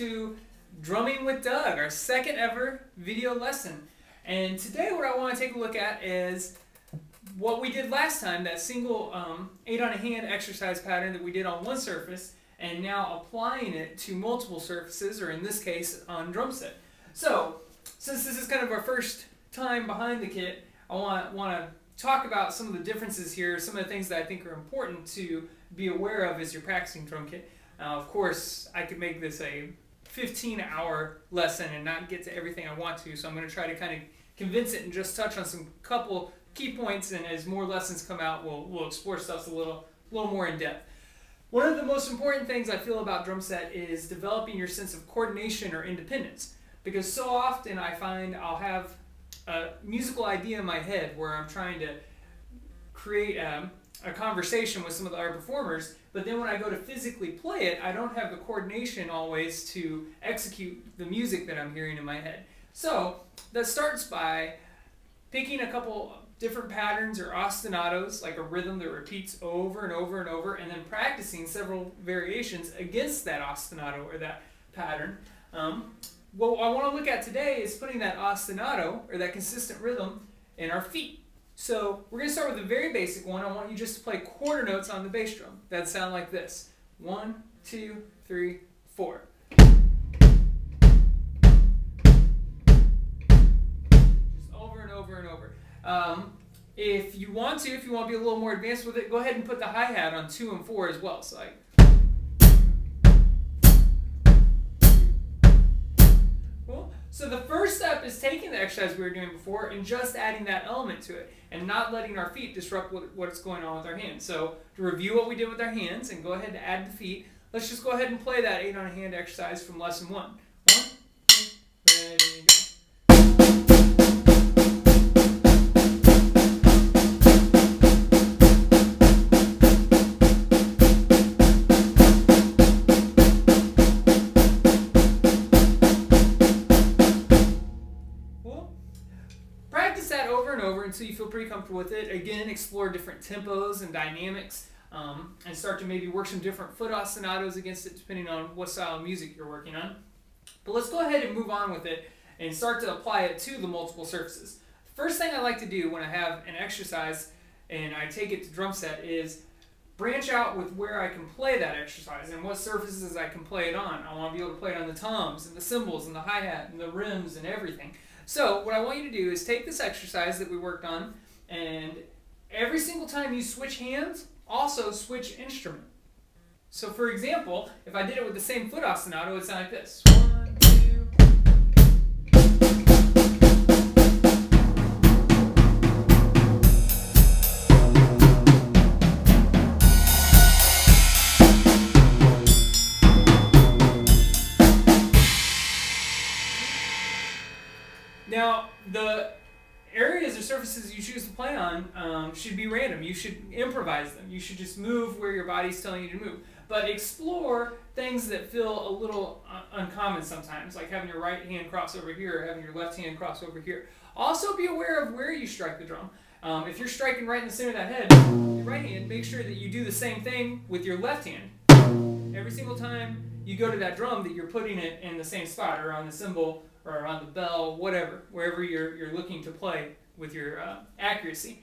to Drumming with Doug, our second ever video lesson. And today what I want to take a look at is what we did last time, that single 8 on a hand exercise pattern that we did on one surface, and now applying it to multiple surfaces, or in this case on drum set. So since this is kind of our first time behind the kit, I want to talk about some of the differences here, some of the things that I think are important to be aware of as you're practicing drum kit. Of course, I could make this a 15-hour lesson and not get to everything I want to, so I'm going to try to kind of convince it and just touch on some couple key points, and as more lessons come out, we'll explore stuff a little more in depth. One of the most important things I feel about drum set is developing your sense of coordination or independence, because so often I find I'll have a musical idea in my head where I'm trying to create a conversation with some of the other performers, but then when I go to physically play it, I don't have the coordination always to execute the music that I'm hearing in my head. So that starts by picking a couple different patterns or ostinatos, like a rhythm that repeats over and over and over, and then practicing several variations against that ostinato or that pattern. What I want to look at today is putting that ostinato, or that consistent rhythm, in our feet. So we're going to start with a very basic one. I want you just to play quarter notes on the bass drum that sound like this. 1, 2, 3, 4. Just over and over and over. If you want to be a little more advanced with it, go ahead and put the hi-hat on 2 and 4 as well. So like, cool. So the first step is taking the exercise we were doing before and just adding that element to it, and not letting our feet disrupt what's going on with our hands. So to review what we did with our hands and go ahead and add the feet, let's just go ahead and play that 8 on a hand exercise from lesson 1. 1, 2, ready, go. Practice that over and over until you feel pretty comfortable with it. Again, explore different tempos and dynamics, and start to maybe work some different foot ostinatos against it depending on what style of music you're working on. But let's go ahead and move on with it and start to apply it to the multiple surfaces. First thing I like to do when I have an exercise and I take it to drum set is branch out with where I can play that exercise and what surfaces I can play it on. I want to be able to play it on the toms and the cymbals and the hi-hat and the rims and everything. So what I want you to do is take this exercise that we worked on, and every single time you switch hands, also switch instrument. So for example, if I did it with the same foot ostinato, it would sound like this. 1, 2. Now, the areas or surfaces you choose to play on should be random. You should improvise them. You should just move where your body's telling you to move. But explore things that feel a little uncommon sometimes, like having your right hand cross over here or having your left hand cross over here. Also be aware of where you strike the drum. If you're striking right in the center of that head, your right hand, make sure that you do the same thing with your left hand. Every single time you go to that drum, that you're putting it in the same spot, or on the cymbal, or on the bell, whatever, wherever you're looking to play with your accuracy.